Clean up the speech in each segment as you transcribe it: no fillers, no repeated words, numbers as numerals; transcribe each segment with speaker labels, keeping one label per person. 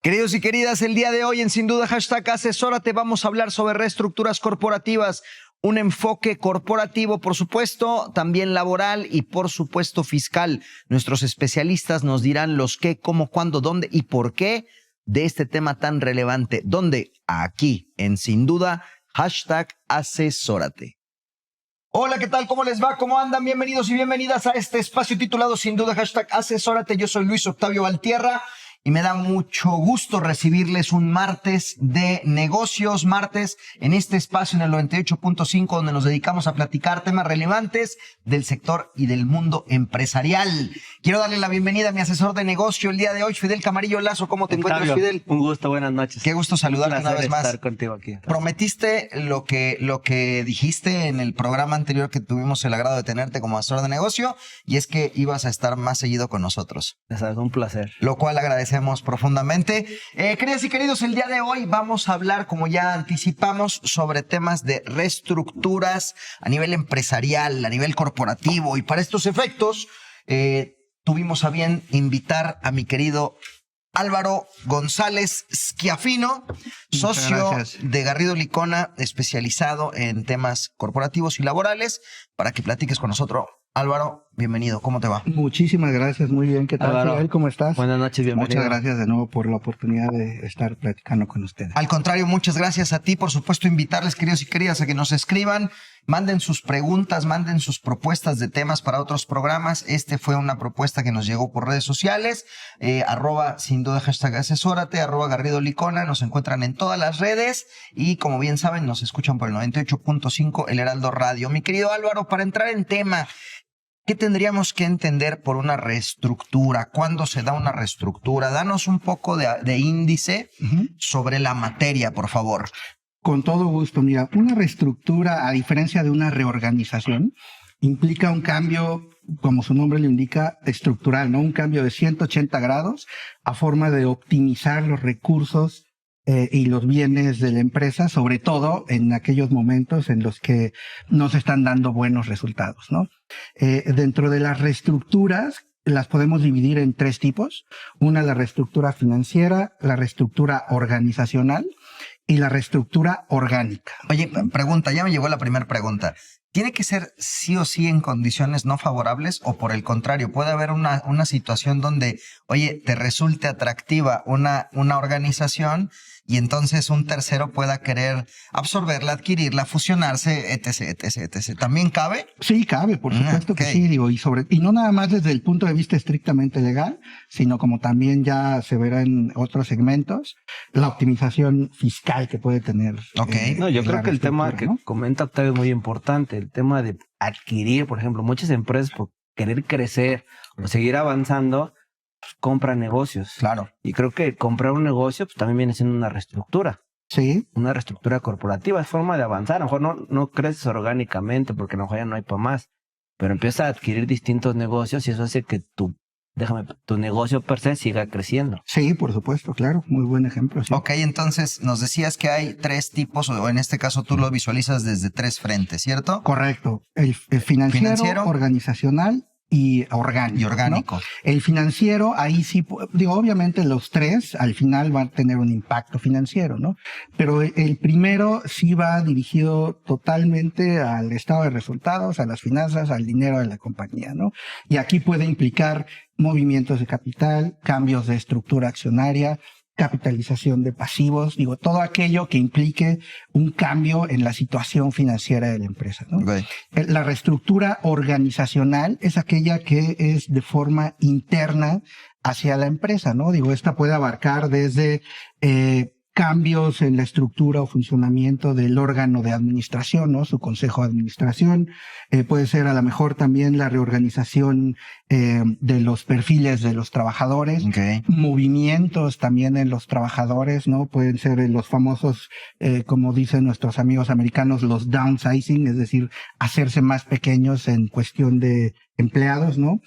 Speaker 1: Queridos y queridas, el día de hoy en Sin Duda #Asesórate vamos a hablar sobre reestructuras corporativas, un enfoque corporativo, por supuesto, también laboral y por supuesto fiscal. Nuestros especialistas nos dirán los qué, cómo, cuándo, dónde y por qué de este tema tan relevante. ¿Dónde? Aquí en Sin Duda #Asesórate. Hola, ¿qué tal? ¿Cómo les va? ¿Cómo andan? Bienvenidos y bienvenidas a este espacio titulado Sin Duda #Asesórate. Yo soy Luis Octavio Valtierra. Y me da mucho gusto recibirles un martes de negocios, martes en este espacio en el 98.5, donde nos dedicamos a platicar temas relevantes del sector y del mundo empresarial. Quiero darle la bienvenida a mi asesor de negocio el día de hoy, Fidel Camarillo Lazo. ¿Cómo te encuentras, Fidel?
Speaker 2: Un gusto, buenas noches.
Speaker 1: Qué gusto saludarte una vez más.
Speaker 2: Estar contigo aquí.
Speaker 1: Prometiste lo que dijiste en el programa anterior que tuvimos el agrado de tenerte como asesor de negocio, y es que ibas a estar más seguido con nosotros.
Speaker 2: Es un placer.
Speaker 1: Lo cual agradecemos profundamente. Queridas y queridos, el día de hoy vamos a hablar, como ya anticipamos, sobre temas de reestructuras a nivel empresarial, a nivel corporativo, y para estos efectos tuvimos a bien invitar a mi querido Álvaro González Schiaffino, socio de Garrido Licona, especializado en temas corporativos y laborales, para que platiques con nosotros. Álvaro, bienvenido. ¿Cómo te va?
Speaker 3: Muchísimas gracias. Muy bien. ¿Qué tal,
Speaker 2: Álvaro?
Speaker 3: Fidel? ¿Cómo estás?
Speaker 2: Buenas noches, bienvenido.
Speaker 3: Muchas gracias de nuevo por la oportunidad de estar platicando con ustedes.
Speaker 1: Al contrario, muchas gracias a ti. Por supuesto, invitarles, queridos y queridas, a que nos escriban, manden sus preguntas, manden sus propuestas de temas para otros programas. Este fue una propuesta que nos llegó por redes sociales, @sin duda #asesórate, @Garrido Licona. Nos encuentran en todas las redes y, como bien saben, nos escuchan por el 98.5 El Heraldo Radio. Mi querido Álvaro, para entrar en tema, ¿qué tendríamos que entender por una reestructura? ¿Cuándo se da una reestructura? Danos un poco de índice sobre la materia, por favor.
Speaker 3: Con todo gusto. Mira, una reestructura, a diferencia de una reorganización, implica un cambio, como su nombre lo indica, estructural, ¿no? Un cambio de 180 grados a forma de optimizar los recursos y los bienes de la empresa, sobre todo en aquellos momentos en los que no se están dando buenos resultados, ¿no? Dentro de las reestructuras, las podemos dividir en tres tipos. Una, la reestructura financiera, la reestructura organizacional y la reestructura orgánica.
Speaker 1: Oye, pregunta, ya me llegó la primera pregunta. ¿Tiene que ser sí o sí en condiciones no favorables o por el contrario? ¿Puede haber una situación donde, oye, te resulte atractiva una organización y entonces un tercero pueda querer absorberla, adquirirla, fusionarse, etc. ¿También cabe?
Speaker 3: Sí, cabe, por supuesto que sí, digo, y no nada más desde el punto de vista estrictamente legal, sino como también ya se verá en otros segmentos, la optimización fiscal que puede tener.
Speaker 2: No, yo creo que el tema que comenta Octavio es muy importante, el tema de adquirir, por ejemplo, muchas empresas por querer crecer o seguir avanzando, pues compran negocios.
Speaker 1: Claro.
Speaker 2: Y creo que comprar un negocio pues también viene siendo una reestructura.
Speaker 3: Sí.
Speaker 2: Una reestructura corporativa, es forma de avanzar. A lo mejor no creces orgánicamente porque a lo mejor ya no hay para más, pero empiezas a adquirir distintos negocios y eso hace que tu negocio per se siga creciendo.
Speaker 3: Sí, por supuesto, claro. Muy buen ejemplo. Sí.
Speaker 1: Ok, entonces nos decías que hay tres tipos, o en este caso tú lo visualizas desde tres frentes, ¿cierto?
Speaker 3: Correcto. El financiero, organizacional y orgánico. ¿No? El financiero, ahí sí, digo, obviamente los tres al final van a tener un impacto financiero, ¿no? Pero el primero sí va dirigido totalmente al estado de resultados, a las finanzas, al dinero de la compañía, ¿no? Y aquí puede implicar movimientos de capital, cambios de estructura accionaria, capitalización de pasivos, digo, todo aquello que implique un cambio en la situación financiera de la empresa, ¿no?
Speaker 1: Okay.
Speaker 3: La reestructura organizacional es aquella que es de forma interna hacia la empresa, ¿no? Digo, esta puede abarcar desde cambios en la estructura o funcionamiento del órgano de administración, ¿no? Su consejo de administración. Puede ser a lo mejor también la reorganización de los perfiles de los trabajadores.
Speaker 1: Okay.
Speaker 3: Movimientos también en los trabajadores, ¿no? Pueden ser los famosos, como dicen nuestros amigos americanos, los downsizing, es decir, hacerse más pequeños en cuestión de empleados, ¿no?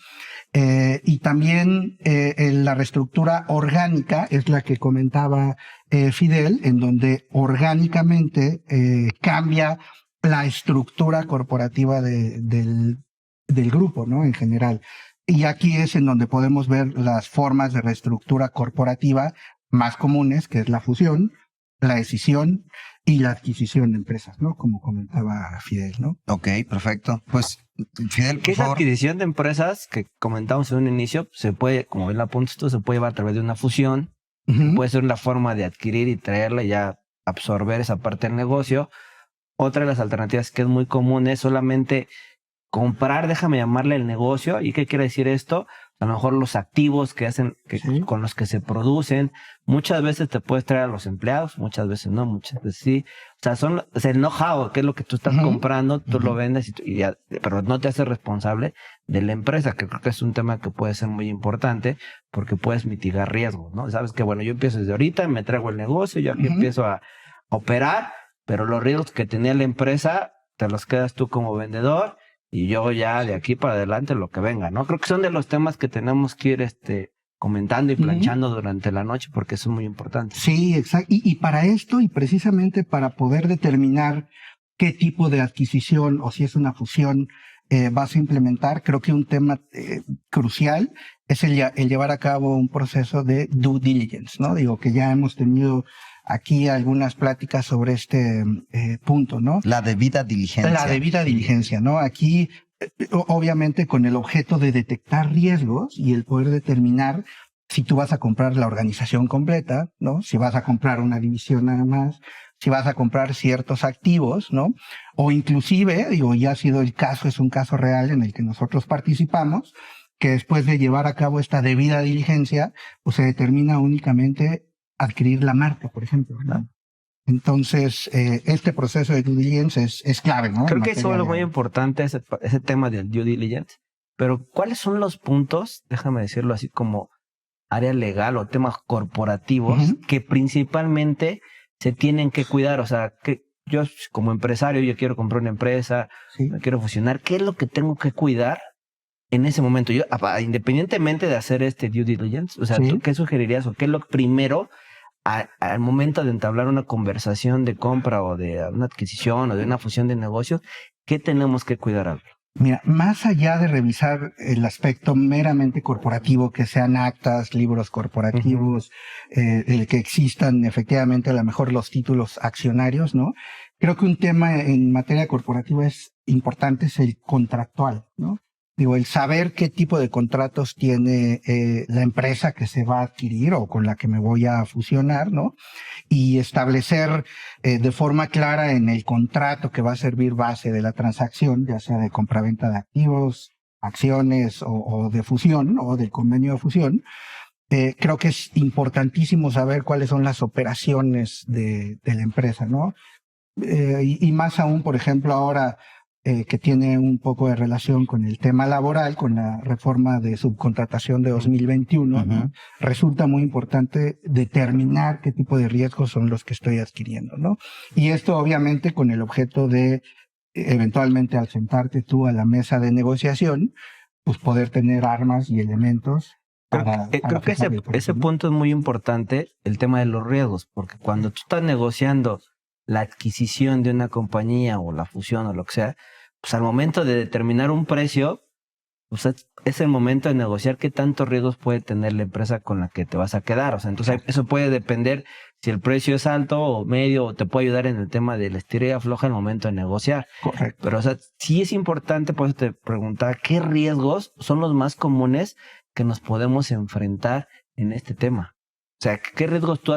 Speaker 3: Y también la reestructura orgánica es la que comentaba Fidel, en donde orgánicamente cambia la estructura corporativa del grupo, ¿no? En general. Y aquí es en donde podemos ver las formas de reestructura corporativa más comunes, que es la fusión, la escisión y la adquisición de empresas, ¿no? Como comentaba Fidel, ¿no?
Speaker 1: Ok, perfecto. Pues, Fidel,
Speaker 2: Que
Speaker 1: por
Speaker 2: esa
Speaker 1: favor.
Speaker 2: adquisición de empresas que comentamos en un inicio, se puede, como bien la apuntas tú, se puede llevar a través de una fusión, puede ser una forma de adquirir y traerla y ya absorber esa parte del negocio. Otra de las alternativas que es muy común es solamente comprar, déjame llamarle el negocio. ¿Y qué quiere decir esto? A lo mejor los activos que hacen,
Speaker 3: Sí.
Speaker 2: con los que se producen. Muchas veces te puedes traer a los empleados, muchas veces no, muchas veces sí. O sea, es el know-how, que es lo que tú estás comprando, tú lo vendes, pero no te haces responsable de la empresa, que creo que es un tema que puede ser muy importante porque puedes mitigar riesgos, ¿no? Sabes que, bueno, yo empiezo desde ahorita, me traigo el negocio, yo aquí empiezo a operar, pero los riesgos que tenía la empresa te los quedas tú como vendedor y yo ya de aquí para adelante lo que venga, ¿no? Creo que son de los temas que tenemos que ir comentando y planchando durante la noche porque eso es muy importante.
Speaker 3: Sí, exacto. Y para esto, y precisamente para poder determinar qué tipo de adquisición o si es una fusión vas a implementar, creo que un tema crucial es el llevar a cabo un proceso de due diligence, ¿no? Digo que ya hemos tenido aquí algunas pláticas sobre este punto, ¿no?
Speaker 1: La debida diligencia.
Speaker 3: La debida diligencia, ¿no? Aquí, obviamente, con el objeto de detectar riesgos y el poder determinar si tú vas a comprar la organización completa, ¿no? Si vas a comprar una división nada más, si vas a comprar ciertos activos, ¿no? O inclusive, digo, ya ha sido el caso, es un caso real en el que nosotros participamos, que después de llevar a cabo esta debida diligencia, pues se determina únicamente adquirir la marca, por ejemplo, ¿no? Entonces, este proceso de due diligence es clave, ¿no?
Speaker 2: Creo que eso es muy importante, ese tema del due diligence. Pero, ¿cuáles son los puntos, déjame decirlo así, como área legal o temas corporativos que principalmente se tienen que cuidar? O sea, que yo como empresario, yo quiero comprar una empresa, me quiero fusionar, ¿qué es lo que tengo que cuidar en ese momento? Yo, independientemente de hacer este due diligence, o sea, ¿tú qué sugerirías o qué es lo primero al momento de entablar una conversación de compra o de una adquisición o de una fusión de negocios? ¿Qué tenemos que cuidar, Álvaro?
Speaker 3: Mira, más allá de revisar el aspecto meramente corporativo, que sean actas, libros corporativos, el que existan efectivamente a lo mejor los títulos accionarios, ¿no? Creo que un tema en materia corporativa es importante, es el contractual, ¿no? Digo, el saber qué tipo de contratos tiene la empresa que se va a adquirir o con la que me voy a fusionar, ¿no? Y establecer de forma clara en el contrato que va a servir base de la transacción, ya sea de compraventa de activos, acciones o de fusión o del convenio de fusión. Creo que es importantísimo saber cuáles son las operaciones de la empresa, ¿no? Y más aún, por ejemplo, ahora que tiene un poco de relación con el tema laboral, con la reforma de subcontratación de 2021, ¿no? Resulta muy importante determinar qué tipo de riesgos son los que estoy adquiriendo, ¿no? Y esto obviamente con el objeto de eventualmente al sentarte tú a la mesa de negociación, pues poder tener armas y elementos.
Speaker 2: Creo que ese punto es muy importante, el tema de los riesgos, porque cuando tú estás negociando la adquisición de una compañía o la fusión o lo que sea, pues al momento de determinar un precio, pues es el momento de negociar qué tantos riesgos puede tener la empresa con la que te vas a quedar. O sea, entonces eso puede depender si el precio es alto o medio, o te puede ayudar en el tema de la estira y afloja en el momento de negociar.
Speaker 3: Correcto.
Speaker 2: Pero, o sea, sí es importante, por eso te preguntaba, ¿qué riesgos son los más comunes que nos podemos enfrentar en este tema? O sea, ¿qué riesgos tú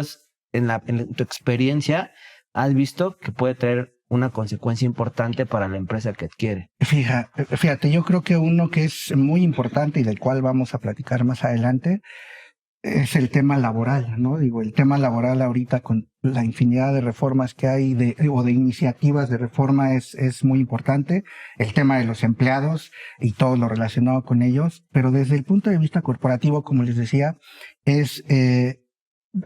Speaker 2: en tu experiencia has visto que puede traer una consecuencia importante para la empresa que adquiere?
Speaker 3: Fíjate, yo creo que uno que es muy importante y del cual vamos a platicar más adelante es el tema laboral, ¿no? Digo, el tema laboral ahorita con la infinidad de reformas que hay o de iniciativas de reforma es muy importante. El tema de los empleados y todo lo relacionado con ellos, pero desde el punto de vista corporativo, como les decía, es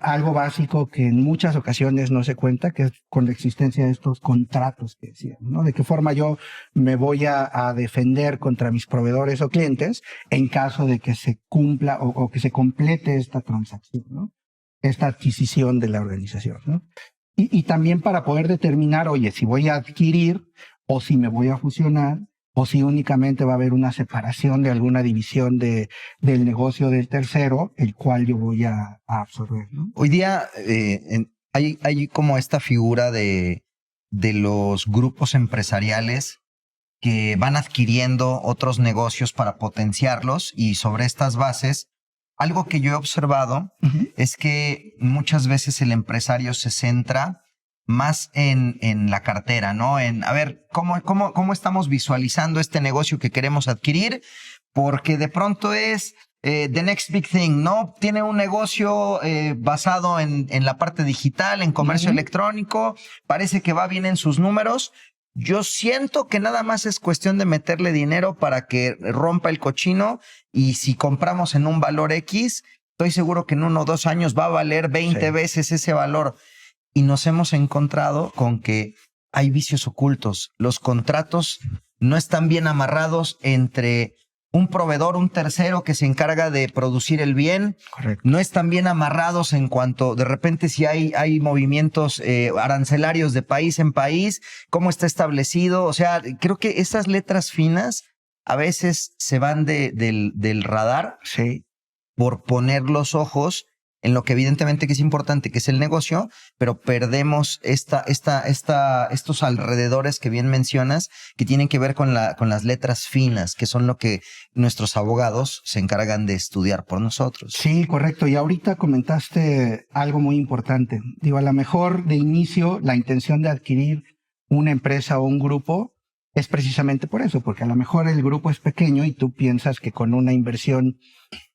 Speaker 3: algo básico que en muchas ocasiones no se cuenta, que es con la existencia de estos contratos que decían, ¿no? De qué forma yo me voy a defender contra mis proveedores o clientes en caso de que se cumpla o que se complete esta transacción, ¿no? Esta adquisición de la organización, ¿no? Y también para poder determinar, oye, si voy a adquirir o si me voy a fusionar, o si únicamente va a haber una separación de alguna división del negocio del tercero, el cual yo voy a absorber, ¿no?
Speaker 1: Hoy día hay como esta figura de los grupos empresariales que van adquiriendo otros negocios para potenciarlos, y sobre estas bases, algo que yo he observado es que muchas veces el empresario se centra más en la cartera, ¿no? En, a ver, ¿cómo estamos visualizando este negocio que queremos adquirir? Porque de pronto es the next big thing, ¿no? Tiene un negocio basado en la parte digital, en comercio electrónico, parece que va bien en sus números. Yo siento que nada más es cuestión de meterle dinero para que rompa el cochino, y si compramos en un valor X, estoy seguro que en 1 o 2 años va a valer 20 veces ese valor. Y nos hemos encontrado con que hay vicios ocultos. Los contratos no están bien amarrados entre un proveedor, un tercero que se encarga de producir el bien.
Speaker 3: Correcto.
Speaker 1: No están bien amarrados en cuanto de repente si hay movimientos arancelarios de país en país, cómo está establecido. O sea, creo que esas letras finas a veces se van del radar por poner los ojos en lo que evidentemente que es importante, que es el negocio, pero perdemos estos alrededores que bien mencionas, que tienen que ver con las letras finas, que son lo que nuestros abogados se encargan de estudiar por nosotros.
Speaker 3: Sí, correcto. Y ahorita comentaste algo muy importante. Digo, a lo mejor de inicio la intención de adquirir una empresa o un grupo es precisamente por eso, porque a lo mejor el grupo es pequeño y tú piensas que con una inversión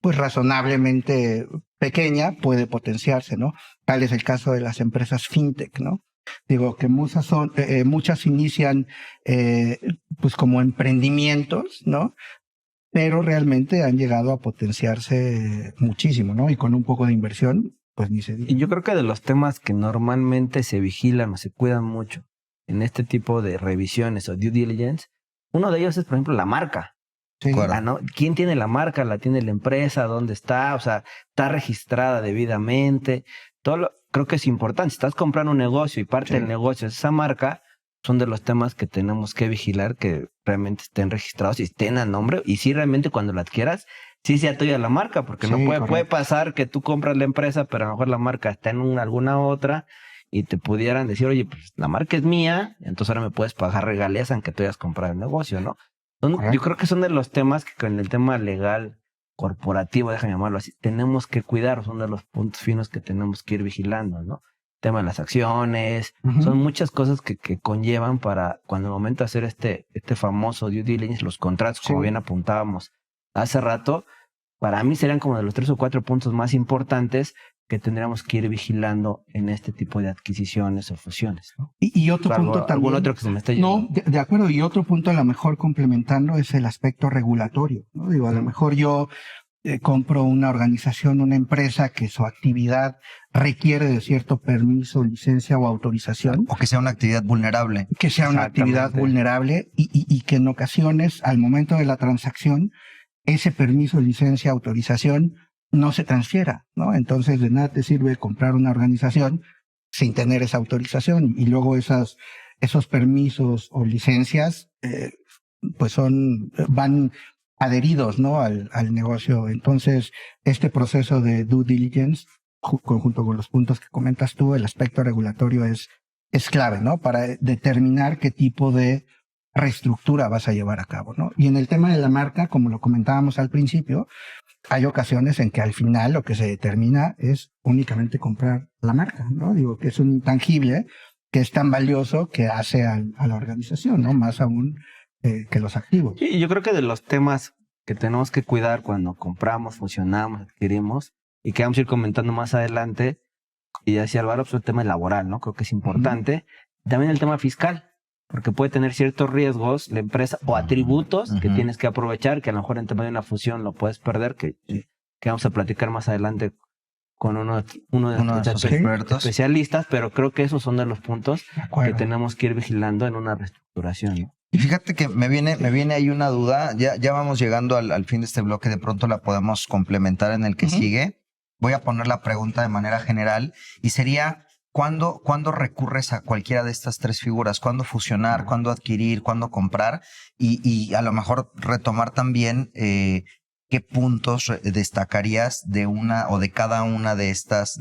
Speaker 3: pues razonablemente pequeña puede potenciarse, ¿no? Tal es el caso de las empresas fintech, ¿no? Digo que muchas inician pues como emprendimientos, ¿no? Pero realmente han llegado a potenciarse muchísimo, ¿no? Y con un poco de inversión, pues ni se dice.
Speaker 2: Y yo creo que de los temas que normalmente se vigilan o se cuidan mucho en este tipo de revisiones o due diligence, uno de ellos es, por ejemplo, la marca.
Speaker 3: Sí.
Speaker 2: ¿No? ¿Quién tiene la marca? ¿La tiene la empresa? ¿Dónde está? O sea, ¿está registrada debidamente? Creo que es importante. Si estás comprando un negocio y parte del negocio es esa marca, son de los temas que tenemos que vigilar, que realmente estén registrados y estén a nombre. Y si realmente cuando la adquieras, sí sea tuya la marca, porque no puede pasar que tú compras la empresa, pero a lo mejor la marca está en alguna otra, y te pudieran decir, oye, pues la marca es mía, entonces ahora me puedes pagar regalías aunque tú hayas comprado el negocio, ¿no? Yo creo que son de los temas que con el tema legal, corporativo, déjame llamarlo así, tenemos que cuidar, son de los puntos finos que tenemos que ir vigilando, ¿no? El tema de las acciones, son muchas cosas que conllevan para cuando el momento de hacer este famoso due diligence, los contratos, como bien apuntábamos hace rato, para mí serían como de los 3 o 4 puntos más importantes que tendríamos que ir vigilando en este tipo de adquisiciones o fusiones, ¿no?
Speaker 3: Y otro punto también.
Speaker 2: ¿Algún otro que se me está yendo?
Speaker 3: No, de acuerdo. Y otro punto a lo mejor complementando es el aspecto regulatorio, ¿no? Digo, a lo mejor yo compro una organización, una empresa que su actividad requiere de cierto permiso, licencia o autorización.
Speaker 1: O que sea una actividad vulnerable.
Speaker 3: Que sea una actividad vulnerable y que en ocasiones, al momento de la transacción, ese permiso, licencia, autorización no se transfiera, ¿no? Entonces de nada te sirve comprar una organización sin tener esa autorización, y luego esos permisos o licencias pues van adheridos, ¿no? al negocio. Entonces este proceso de due diligence, junto con los puntos que comentas tú, el aspecto regulatorio es clave, ¿no? Para determinar qué tipo de reestructura vas a llevar a cabo, ¿no? Y en el tema de la marca, como lo comentábamos al principio, hay ocasiones en que al final lo que se determina es únicamente comprar la marca, ¿no? Digo, que es un intangible que es tan valioso que hace a la organización, ¿no? Más aún que los activos.
Speaker 2: Sí, yo creo que de los temas que tenemos que cuidar cuando compramos, fusionamos, adquirimos, y que vamos a ir comentando más adelante, y ya decía Álvaro, pues el tema laboral, ¿no? Creo que es importante. También el tema fiscal, porque puede tener ciertos riesgos la empresa o atributos que tienes que aprovechar, que a lo mejor en tema de una fusión lo puedes perder, que vamos a platicar más adelante con uno de nuestros especialistas, pero creo que esos son de los puntos que tenemos que ir vigilando en una reestructuración, ¿no?
Speaker 1: Y fíjate que me viene ahí una duda, ya vamos llegando al fin de este bloque, de pronto la podemos complementar en el que sigue. Voy a poner la pregunta de manera general y sería: ¿cuándo recurres a cualquiera de estas tres figuras? ¿Cuándo fusionar? ¿Cuándo adquirir? ¿Cuándo comprar? Y a lo mejor retomar también qué puntos destacarías de una o de cada una de estos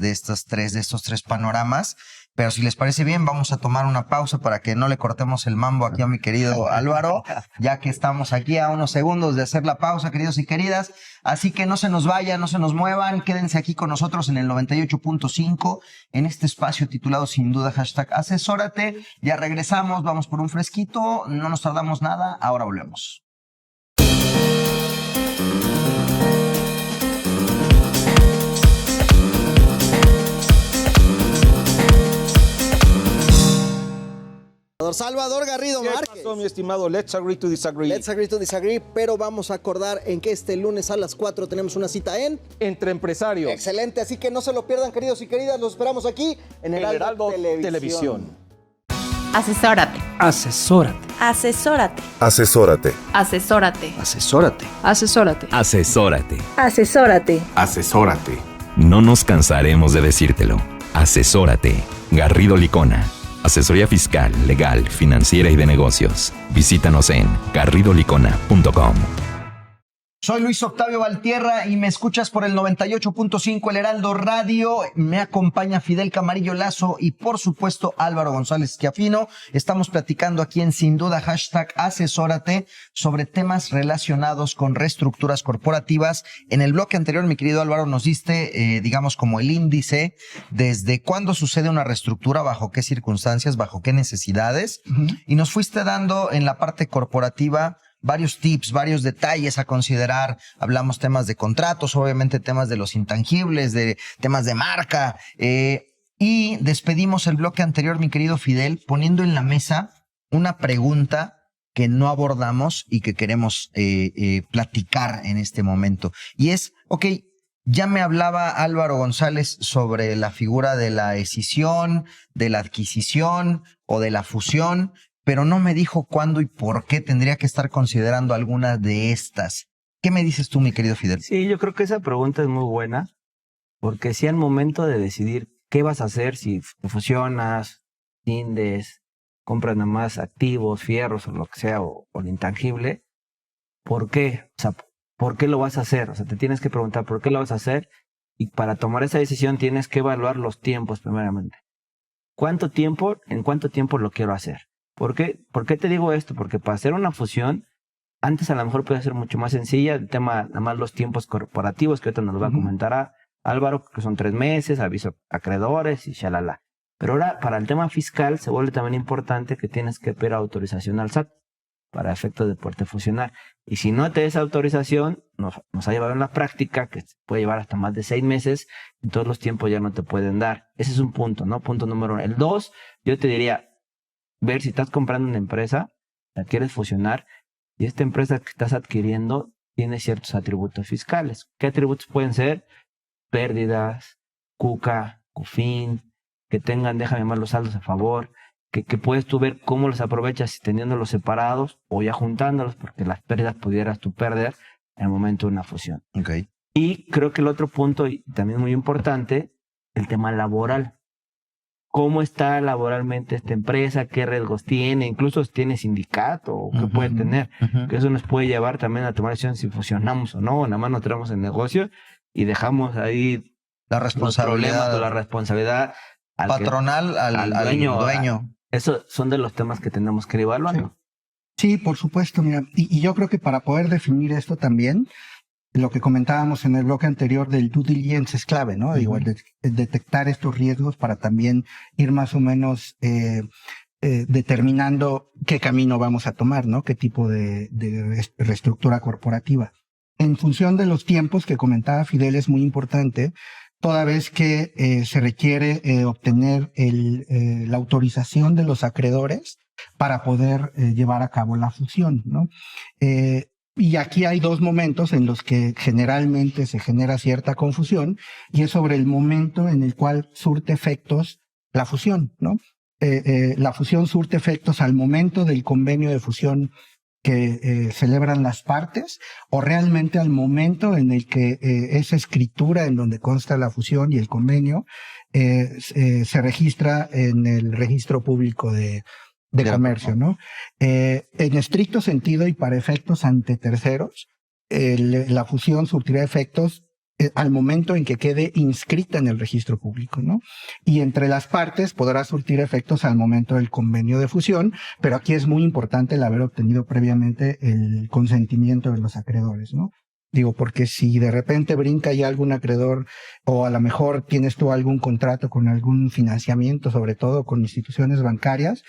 Speaker 1: tres panoramas. Pero si les parece bien, vamos a tomar una pausa para que no le cortemos el mambo aquí a mi querido Álvaro, ya que estamos aquí a unos segundos de hacer la pausa, queridos y queridas. Así que no se nos vayan, no se nos muevan, quédense aquí con nosotros en el 98.5, en este espacio titulado sin duda #Asesórate. Ya regresamos, vamos por un fresquito, no nos tardamos nada, ahora volvemos.
Speaker 4: Salvador Garrido Márquez.
Speaker 5: ¿Qué pasó, mi estimado? Let's agree to disagree.
Speaker 4: Let's agree to disagree, pero vamos a acordar en que este lunes a las 4 tenemos una cita en
Speaker 5: Entre Empresarios.
Speaker 4: Excelente, así que no se lo pierdan, queridos y queridas. Los esperamos aquí en el Heraldo Televisión.
Speaker 6: Asesórate.
Speaker 7: Asesórate.
Speaker 6: Asesórate.
Speaker 8: Asesórate.
Speaker 6: Asesórate.
Speaker 7: Asesórate.
Speaker 6: Asesórate.
Speaker 9: Asesórate.
Speaker 6: Asesórate.
Speaker 8: Asesórate.
Speaker 9: No nos cansaremos de decírtelo. Asesórate. Garrido Licona. Asesoría fiscal, legal, financiera y de negocios. Visítanos en garridolicona.com.
Speaker 1: Soy Luis Octavio Valtierra y me escuchas por el 98.5 El Heraldo Radio. Me acompaña Fidel Camarillo Lazo y por supuesto Álvaro González Schiaffino. Estamos platicando aquí en Sin Duda #Asesórate sobre temas relacionados con reestructuras corporativas. En el bloque anterior, mi querido Álvaro, nos diste, digamos, como el índice desde cuándo sucede una reestructura, bajo qué circunstancias, bajo qué necesidades. Y nos fuiste dando en la parte corporativa varios tips, varios detalles a considerar. Hablamos temas de contratos, obviamente temas de los intangibles, de temas de marca. Y despedimos el bloque anterior, mi querido Fidel, poniendo en la mesa una pregunta que no abordamos y que queremos platicar en este momento. Y es, ok, ya me hablaba Álvaro González sobre la figura de la escisión, de la adquisición o de la fusión, pero no me dijo cuándo y por qué tendría que estar considerando alguna de estas. ¿Qué me dices tú, mi querido Fidel?
Speaker 2: Sí, yo creo que esa pregunta es muy buena, porque si al momento de decidir qué vas a hacer, si fusionas, cindes, compras nada más activos, fierros o lo que sea, o lo intangible, ¿por qué? O sea, ¿por qué lo vas a hacer? O sea, te tienes que preguntar por qué lo vas a hacer, y para tomar esa decisión tienes que evaluar los tiempos primeramente. ¿En cuánto tiempo lo quiero hacer? ¿Por qué te digo esto? Porque para hacer una fusión, antes a lo mejor puede ser mucho más sencilla, el tema, nada más los tiempos corporativos, que ahorita nos lo va a comentar a Álvaro, que son 3 meses, aviso a acreedores y shalala. Pero ahora, para el tema fiscal, se vuelve también importante que tienes que pedir autorización al SAT para efectos de poderte fusionar. Y si no te des autorización, nos ha llevado en la práctica, que puede llevar hasta más de 6 meses, y todos los tiempos ya no te pueden dar. Ese es un punto, ¿no? Punto número 1. El 2, yo te diría, ver si estás comprando una empresa, la quieres fusionar, y esta empresa que estás adquiriendo tiene ciertos atributos fiscales. ¿Qué atributos pueden ser? Pérdidas, CUCA, CUFIN, que tengan, déjame llamar, los saldos a favor, que puedes tú ver cómo los aprovechas, si teniéndolos separados o ya juntándolos, porque las pérdidas pudieras tú perder en el momento de una fusión.
Speaker 1: Okay.
Speaker 2: Y creo que el otro punto, y también muy importante, el tema laboral. ¿Cómo está laboralmente esta empresa? ¿Qué riesgos tiene? Incluso si tiene sindicato o qué puede tener. Que eso nos puede llevar también a tomar decisión si fusionamos o no. Nada más nos traemos el negocio y dejamos ahí
Speaker 1: la responsabilidad,
Speaker 2: la responsabilidad
Speaker 1: patronal al dueño.
Speaker 2: Esos son de los temas que tenemos que evaluar.
Speaker 3: Sí, por supuesto. Mira, y yo creo que para poder definir esto también, lo que comentábamos en el bloque anterior del due diligence es clave, ¿no? Digo, el detectar estos riesgos para también ir más o menos determinando qué camino vamos a tomar, ¿no? Qué tipo de reestructura corporativa. En función de los tiempos que comentaba Fidel, es muy importante, toda vez que se requiere obtener la autorización de los acreedores para poder llevar a cabo la fusión, ¿no? Y aquí hay 2 momentos en los que generalmente se genera cierta confusión, y es sobre el momento en el cual surte efectos la fusión, ¿no? La fusión surte efectos al momento del convenio de fusión que celebran las partes, o realmente al momento en el que esa escritura en donde consta la fusión y el convenio se registra en el registro público de comercio, ¿no? En estricto sentido y para efectos ante terceros, la fusión surtirá efectos al momento en que quede inscrita en el registro público, ¿no? Y entre las partes podrá surtir efectos al momento del convenio de fusión, pero aquí es muy importante el haber obtenido previamente el consentimiento de los acreedores, ¿no? Digo, porque si de repente brinca ya algún acreedor o a lo mejor tienes tú algún contrato con algún financiamiento, sobre todo con instituciones bancarias,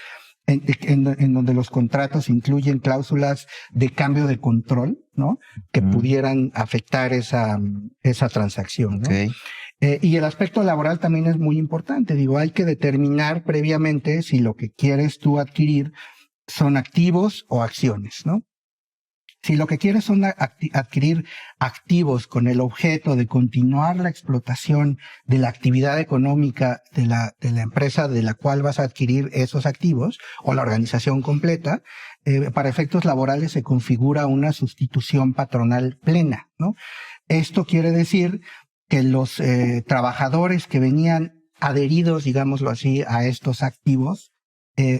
Speaker 3: en donde los contratos incluyen cláusulas de cambio de control, ¿no? Que pudieran afectar esa transacción, ¿no?
Speaker 1: Okay.
Speaker 3: Y el aspecto laboral también es muy importante. Digo, hay que determinar previamente si lo que quieres tú adquirir son activos o acciones, ¿no? Si lo que quieres son adquirir activos con el objeto de continuar la explotación de la actividad económica de la empresa de la cual vas a adquirir esos activos o la organización completa, para efectos laborales se configura una sustitución patronal plena, ¿no? Esto quiere decir que los trabajadores que venían adheridos, digámoslo así, a estos activos,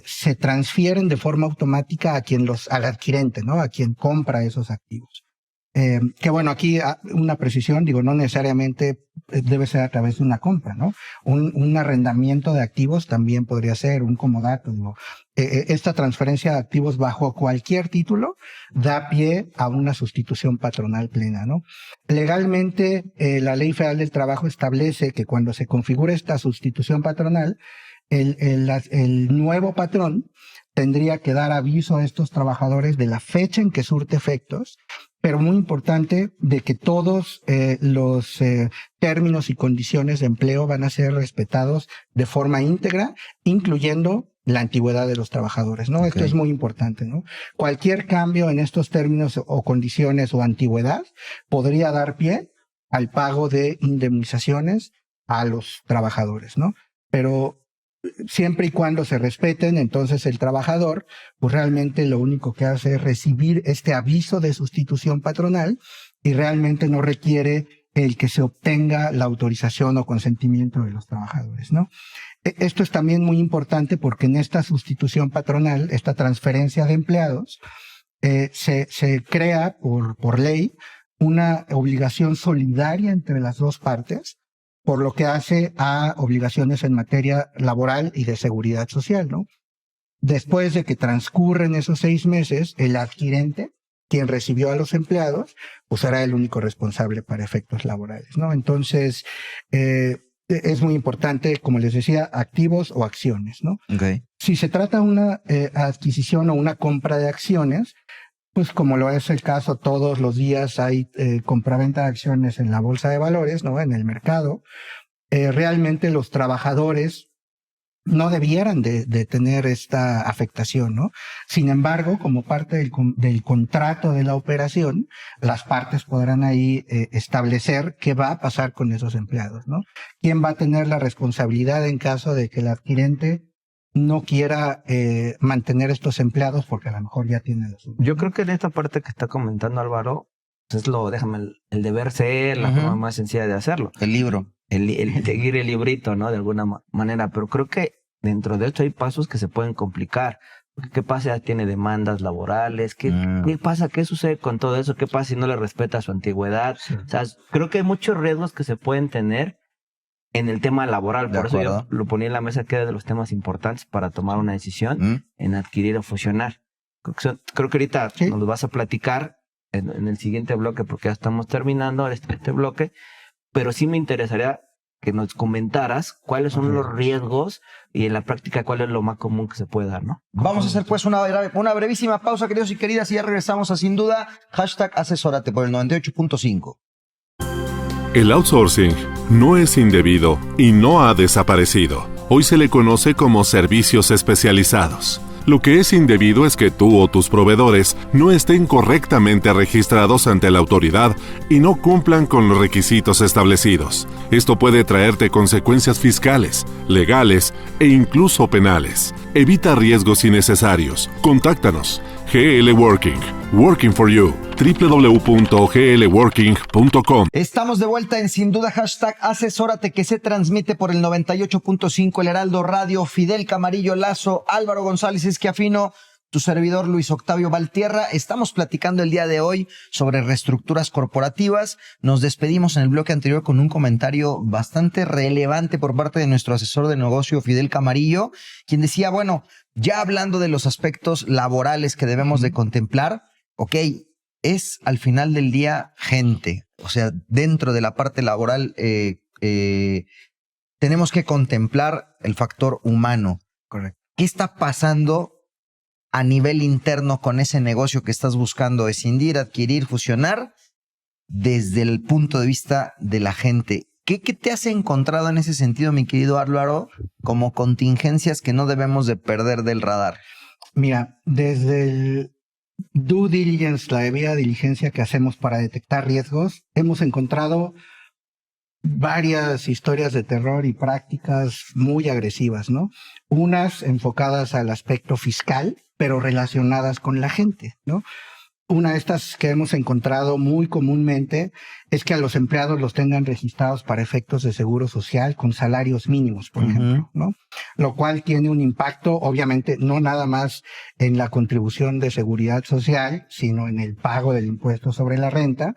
Speaker 3: se transfieren de forma automática al adquirente, ¿no? A quien compra esos activos. Que bueno, aquí una precisión, digo, no necesariamente debe ser a través de una compra, ¿no? Un arrendamiento de activos también podría ser un comodato, digo. Esta transferencia de activos bajo cualquier título da pie a una sustitución patronal plena, ¿no? Legalmente, la Ley Federal del Trabajo establece que cuando se configura esta sustitución patronal, el nuevo patrón tendría que dar aviso a estos trabajadores de la fecha en que surte efectos, pero muy importante de que todos los términos y condiciones de empleo van a ser respetados de forma íntegra, incluyendo la antigüedad de los trabajadores, ¿no? Okay. Esto es muy importante, ¿no? Cualquier cambio en estos términos o condiciones o antigüedad podría dar pie al pago de indemnizaciones a los trabajadores, ¿no? Pero siempre y cuando se respeten, entonces el trabajador, pues realmente lo único que hace es recibir este aviso de sustitución patronal y realmente no requiere el que se obtenga la autorización o consentimiento de los trabajadores, ¿no? Esto es también muy importante porque en esta sustitución patronal, esta transferencia de empleados, se crea por ley una obligación solidaria entre las dos partes, por lo que hace a obligaciones en materia laboral y de seguridad social, ¿no? Después de que transcurren esos 6 meses, el adquirente, quien recibió a los empleados, pues será el único responsable para efectos laborales, ¿no? Entonces, es muy importante, como les decía, activos o acciones, ¿no?
Speaker 1: Okay.
Speaker 3: Si se trata de una adquisición o una compra de acciones, pues como lo es el caso, todos los días hay compraventa de acciones en la bolsa de valores, ¿no? En el mercado. Realmente los trabajadores no debieran de tener esta afectación, ¿no? Sin embargo, como parte del contrato de la operación, las partes podrán ahí establecer qué va a pasar con esos empleados, ¿no? ¿Quién va a tener la responsabilidad en caso de que el adquirente no quiera mantener estos empleados porque a lo mejor ya tiene los suyos?
Speaker 2: Yo creo que en esta parte que está comentando Álvaro, pues es el deber ser, la forma más sencilla de hacerlo.
Speaker 1: El libro.
Speaker 2: El seguir el librito, ¿no? De alguna manera. Pero creo que dentro de esto hay pasos que se pueden complicar. Porque ¿qué pasa? Ya tiene demandas laborales. ¿Qué pasa? ¿Qué sucede con todo eso? ¿Qué pasa si no le respeta su antigüedad? Sí. O sea, creo que hay muchos riesgos que se pueden tener en el tema laboral. Por eso yo lo ponía en la mesa, que era de los temas importantes para tomar una decisión en adquirir o fusionar. Creo que ahorita nos lo vas a platicar en el siguiente bloque, porque ya estamos terminando este bloque, pero sí me interesaría que nos comentaras cuáles son los riesgos y en la práctica cuál es lo más común que se puede dar, ¿no?
Speaker 1: Vamos a hacer pues una brevísima pausa, queridos y queridas, y ya regresamos a Sin Duda. #asesórate por el 98.5.
Speaker 7: El outsourcing no es indebido y no ha desaparecido. Hoy se le conoce como servicios especializados. Lo que es indebido es que tú o tus proveedores no estén correctamente registrados ante la autoridad y no cumplan con los requisitos establecidos. Esto puede traerte consecuencias fiscales, legales e incluso penales. Evita riesgos innecesarios. Contáctanos. GL Working. Working for you. www.glworking.com.
Speaker 1: Estamos de vuelta en Sin Duda #Asesórate, que se transmite por el 98.5 El Heraldo Radio. Fidel Camarillo Lazo, Álvaro González Esquiafino, tu servidor Luis Octavio Valtierra. Estamos platicando el día de hoy sobre reestructuras corporativas. Nos despedimos en el bloque anterior con un comentario bastante relevante por parte de nuestro asesor de negocio Fidel Camarillo, quien decía, bueno, ya hablando de los aspectos laborales que debemos de contemplar, ok, es al final del día gente. O sea, dentro de la parte laboral tenemos que contemplar el factor humano.
Speaker 3: Correcto.
Speaker 1: ¿Qué está pasando a nivel interno con ese negocio que estás buscando escindir, adquirir, fusionar, desde el punto de vista de la gente? ¿Qué te has encontrado en ese sentido, mi querido Álvaro, como contingencias que no debemos de perder del radar?
Speaker 3: Mira, desde el due diligence, la debida diligencia que hacemos para detectar riesgos, hemos encontrado varias historias de terror y prácticas muy agresivas, ¿no? Unas enfocadas al aspecto fiscal, pero relacionadas con la gente, ¿no? Una de estas que hemos encontrado muy comúnmente es que a los empleados los tengan registrados para efectos de seguro social con salarios mínimos, por ejemplo, ¿no? Lo cual tiene un impacto, obviamente, no nada más en la contribución de seguridad social, sino en el pago del impuesto sobre la renta,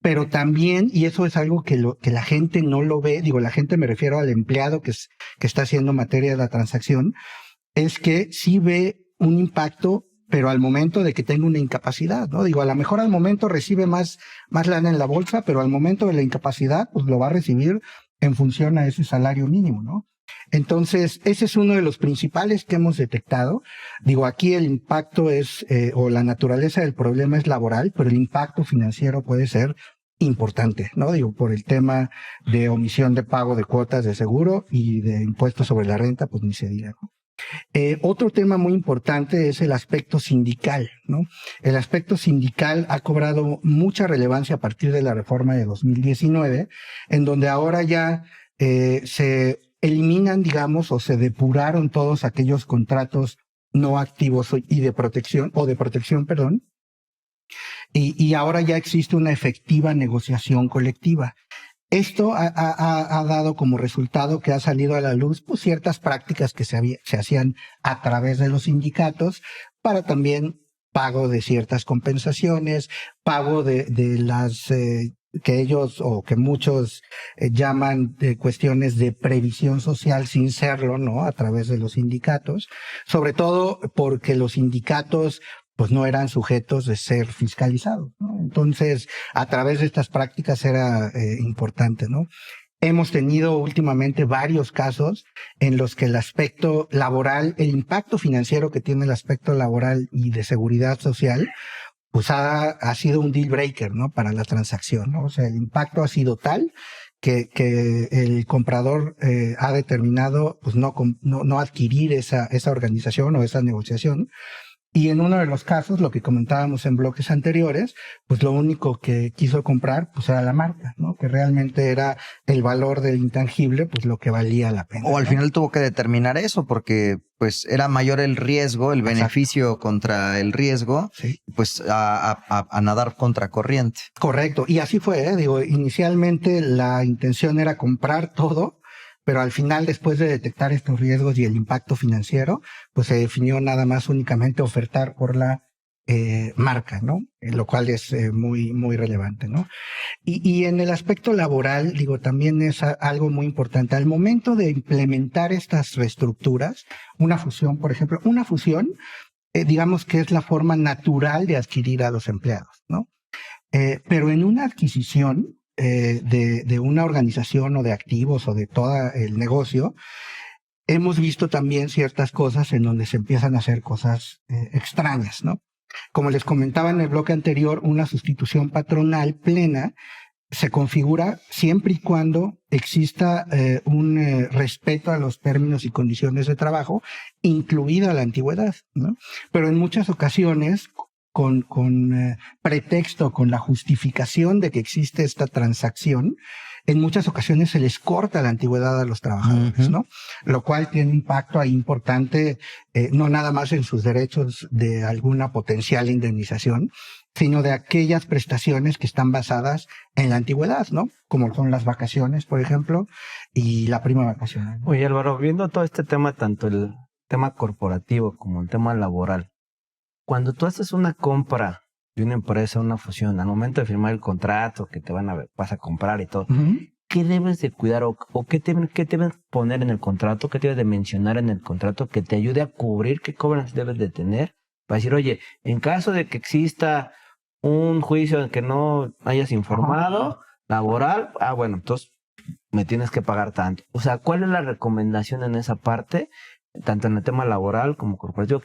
Speaker 3: pero también, y eso es algo que la gente no lo ve, digo, la gente me refiero al empleado que está haciendo materia de la transacción, es que sí ve un impacto, pero al momento de que tenga una incapacidad, ¿no? Digo, a lo mejor al momento recibe más lana en la bolsa, pero al momento de la incapacidad, pues lo va a recibir en función a ese salario mínimo, ¿no? Entonces, ese es uno de los principales que hemos detectado. Digo, aquí el impacto es, o la naturaleza del problema es laboral, pero el impacto financiero puede ser importante, ¿no? Digo, por el tema de omisión de pago de cuotas de seguro y de impuestos sobre la renta, pues ni se diga, ¿no? Otro tema muy importante es el aspecto sindical, ¿no? El aspecto sindical ha cobrado mucha relevancia a partir de la reforma de 2019, en donde ahora ya se eliminan, digamos, o se depuraron todos aquellos contratos no activos y de protección, perdón, y ahora ya existe una efectiva negociación colectiva. Esto ha dado como resultado que ha salido a la luz pues, ciertas prácticas que se hacían a través de los sindicatos para también pago de ciertas compensaciones, pago de las que ellos o que muchos llaman de cuestiones de previsión social sin serlo, ¿no? A través de los sindicatos, sobre todo porque los sindicatos pues no eran sujetos de ser fiscalizados, ¿no? Entonces, a través de estas prácticas era importante, ¿no? Hemos tenido últimamente varios casos en los que el aspecto laboral, el impacto financiero que tiene el aspecto laboral y de seguridad social, pues ha sido un deal breaker, ¿no? Para la transacción, ¿no? O sea, el impacto ha sido tal que el comprador ha determinado, pues no adquirir esa organización o esa negociación. Y en uno de los casos, lo que comentábamos en bloques anteriores, pues lo único que quiso comprar, pues era la marca, ¿no? Que realmente era el valor del intangible, pues lo que valía la pena.
Speaker 1: O al
Speaker 3: ¿no?
Speaker 1: final tuvo que determinar eso porque pues era mayor el riesgo, el beneficio contra el riesgo,
Speaker 3: sí.
Speaker 1: Pues a nadar contra corriente.
Speaker 3: Correcto. Y así fue, ¿eh? Digo, inicialmente la intención era comprar todo, pero al final, después de detectar estos riesgos y el impacto financiero, pues se definió nada más únicamente ofertar por la marca, ¿no? Lo cual es muy, muy relevante, ¿no? Y en el aspecto laboral, digo, también es algo muy importante. Al momento de implementar estas reestructuras, una fusión, por ejemplo, digamos que es la forma natural de adquirir a los empleados, ¿no? Pero en una adquisición, de una organización o de activos o de todo el negocio, hemos visto también ciertas cosas en donde se empiezan a hacer cosas extrañas, ¿no? Como les comentaba en el bloque anterior, una sustitución patronal plena se configura siempre y cuando exista un respeto a los términos y condiciones de trabajo, incluida la antigüedad, ¿no? Pero en muchas ocasiones, con pretexto, con la justificación de que existe esta transacción, en muchas ocasiones se les corta la antigüedad a los trabajadores, ¿no? Lo cual tiene un impacto ahí importante, no nada más en sus derechos de alguna potencial indemnización, sino de aquellas prestaciones que están basadas en la antigüedad, ¿no? Como son las vacaciones, por ejemplo, y la prima vacacional.
Speaker 2: Oye, Álvaro, viendo todo este tema, tanto el tema corporativo como el tema laboral, cuando tú haces una compra de una empresa, una fusión, al momento de firmar el contrato que vas a comprar y todo, ¿qué debes de cuidar o qué debes poner en el contrato, qué debes de mencionar en el contrato que te ayude a cubrir, qué covenants debes de tener para decir, oye, en caso de que exista un juicio en que no hayas informado, laboral, bueno, entonces me tienes que pagar tanto? O sea, ¿cuál es la recomendación en esa parte? Tanto en el tema laboral como corporativo,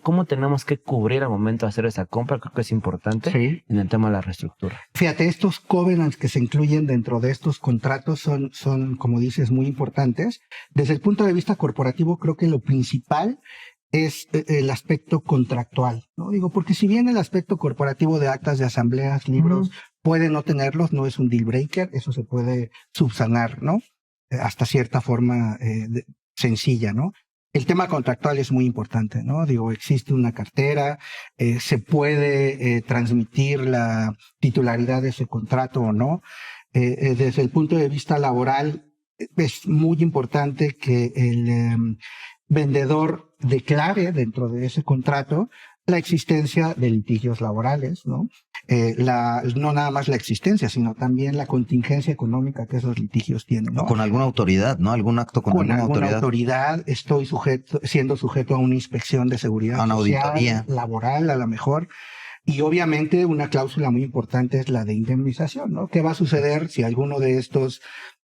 Speaker 2: ¿cómo tenemos que cubrir al momento de hacer esa compra? Creo que es importante en el tema de la reestructura.
Speaker 3: Fíjate, estos covenants que se incluyen dentro de estos contratos son, como dices, muy importantes. Desde el punto de vista corporativo, creo que lo principal es el aspecto contractual, ¿no? Digo, porque si bien el aspecto corporativo de actas de asambleas, libros, puede no tenerlos, no es un deal breaker, eso se puede subsanar, ¿no? Hasta cierta forma sencilla, ¿no? El tema contractual es muy importante, ¿no? Digo, existe una cartera, se puede transmitir la titularidad de ese contrato o no. Desde el punto de vista laboral, es muy importante que el vendedor declare dentro de ese contrato la existencia de litigios laborales, ¿no? No nada más la existencia, sino también la contingencia económica que esos litigios tienen, ¿no?
Speaker 1: Con alguna autoridad, ¿no? Algún acto con alguna
Speaker 3: autoridad. Estoy siendo sujeto a una inspección de seguridad
Speaker 1: a una
Speaker 3: social,
Speaker 1: auditoría
Speaker 3: laboral, a lo mejor. Y obviamente una cláusula muy importante es la de indemnización, ¿no? ¿Qué va a suceder si alguno de estos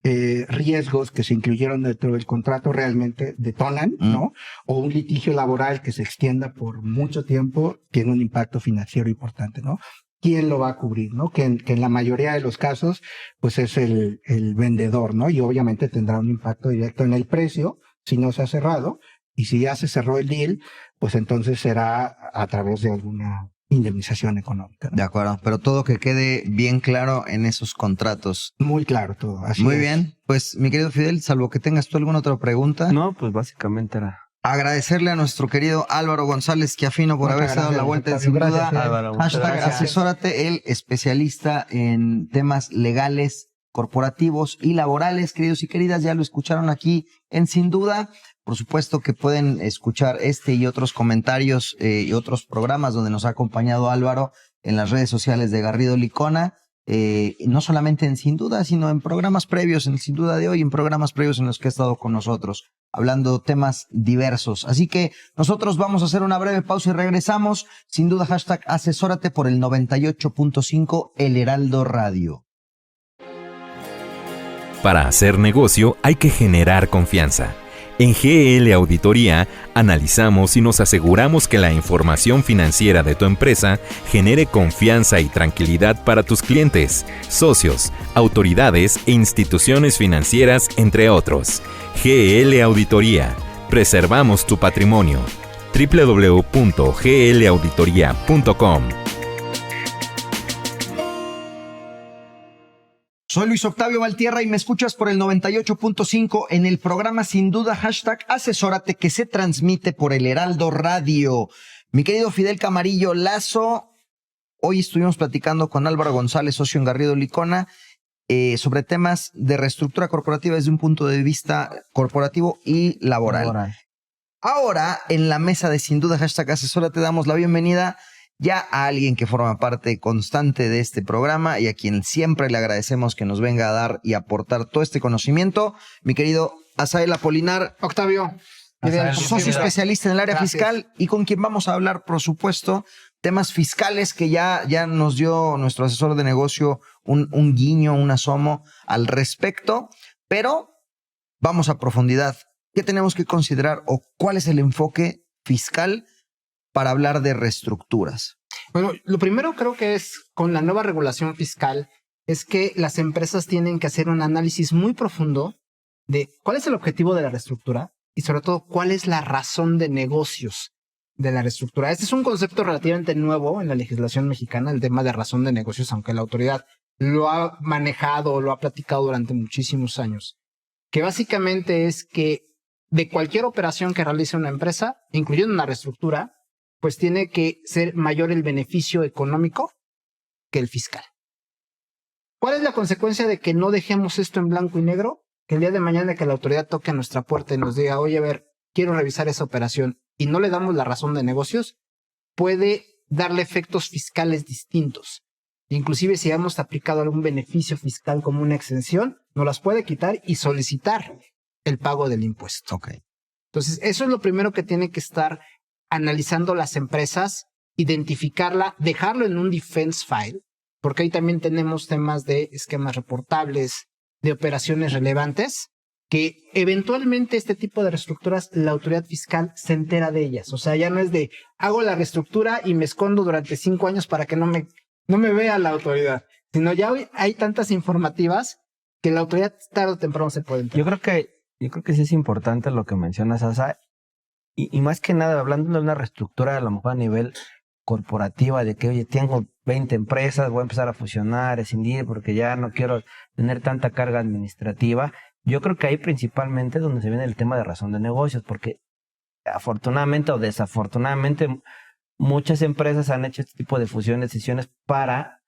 Speaker 3: riesgos que se incluyeron dentro del contrato realmente detonan, ¿no? O un litigio laboral que se extienda por mucho tiempo tiene un impacto financiero importante, ¿no? ¿Quién lo va a cubrir, no? Que en la mayoría de los casos, pues es el vendedor, ¿no? Y obviamente tendrá un impacto directo en el precio si no se ha cerrado. Y si ya se cerró el deal, pues entonces será a través de alguna indemnización económica, ¿no?
Speaker 1: De acuerdo, pero todo que quede bien claro en esos contratos.
Speaker 3: Muy claro todo, así
Speaker 1: Muy
Speaker 3: es.
Speaker 1: bien, pues mi querido Fidel, salvo que tengas tú alguna otra pregunta.
Speaker 2: No, pues básicamente era...
Speaker 1: Agradecerle a nuestro querido Álvaro González Quiafino por haberse dado la vuelta en Sin Duda.
Speaker 2: Álvaro,
Speaker 1: Hashtag asesórate, el especialista en temas legales, corporativos y laborales. Queridos y queridas, ya lo escucharon aquí en Sin Duda. Por supuesto que pueden escuchar este y otros comentarios y otros programas donde nos ha acompañado Álvaro en las redes sociales de Garrido Licona. No solamente en Sin Duda, sino en programas previos, en Sin Duda de hoy, en programas previos en los que ha estado con nosotros, hablando temas diversos. Así que nosotros vamos a hacer una breve pausa y regresamos. Sin Duda, hashtag asesórate por el 98.5 El Heraldo Radio.
Speaker 9: Para hacer negocio hay que generar confianza. En GL Auditoría analizamos y nos aseguramos que la información financiera de tu empresa genere confianza y tranquilidad para tus clientes, socios, autoridades e instituciones financieras, entre otros. GL Auditoría. Preservamos tu patrimonio. www.glauditoria.com.
Speaker 1: Soy Luis Octavio Valtierra y me escuchas por el 98.5 en el programa Sin Duda, hashtag asesórate, que se transmite por el Heraldo Radio. Mi querido Fidel Camarillo Lazo, hoy estuvimos platicando con Álvaro González, socio en Garrido Licona, sobre temas de reestructura corporativa desde un punto de vista corporativo y laboral. Ahora, en la mesa de Sin Duda, hashtag asesórate, damos la bienvenida ya a alguien que forma parte constante de este programa y a quien siempre le agradecemos que nos venga a dar y aportar todo este conocimiento. Mi querido Asael Apolinar.
Speaker 8: Octavio.
Speaker 1: Socio especialista en el área fiscal y con quien vamos a hablar, por supuesto, temas fiscales que ya nos dio nuestro asesor de negocio un guiño, un asomo al respecto, pero vamos a profundidad. ¿Qué tenemos que considerar o cuál es el enfoque fiscal para hablar de reestructuras?
Speaker 8: Bueno, lo primero creo que es con la nueva regulación fiscal es que las empresas tienen que hacer un análisis muy profundo de cuál es el objetivo de la reestructura y sobre todo cuál es la razón de negocios de la reestructura. Este es un concepto relativamente nuevo en la legislación mexicana, el tema de razón de negocios, aunque la autoridad lo ha manejado o lo ha platicado durante muchísimos años, que básicamente es que de cualquier operación que realice una empresa, incluyendo una reestructura, pues tiene que ser mayor el beneficio económico que el fiscal. ¿Cuál es la consecuencia de que no dejemos esto en blanco y negro? Que el día de mañana que la autoridad toque a nuestra puerta y nos diga, oye, a ver, quiero revisar esa operación y no le damos la razón de negocios, puede darle efectos fiscales distintos. Inclusive si hemos aplicado algún beneficio fiscal como una exención, nos las puede quitar y solicitar el pago del impuesto.
Speaker 1: Ok.
Speaker 8: Entonces, eso es lo primero que tienen que estar analizando las empresas, identificarla, dejarlo en un defense file, porque ahí también tenemos temas de esquemas reportables, de operaciones relevantes, que eventualmente este tipo de reestructuras, la autoridad fiscal se entera de ellas. O sea, ya no es de, hago la reestructura y me escondo durante 5 años para que no me vea la autoridad, sino ya hoy hay tantas informativas que la autoridad tarde o temprano se puede enterar.
Speaker 2: Yo creo que sí es importante lo que mencionas, Asa, y más que nada hablando de una reestructura a lo mejor a nivel corporativa, de que, oye, tengo 20 empresas, voy a empezar a fusionar, escindir, porque ya no quiero tener tanta carga administrativa. Yo creo que ahí principalmente es donde se viene el tema de razón de negocios, porque afortunadamente o desafortunadamente muchas empresas han hecho este tipo de fusiones, decisiones para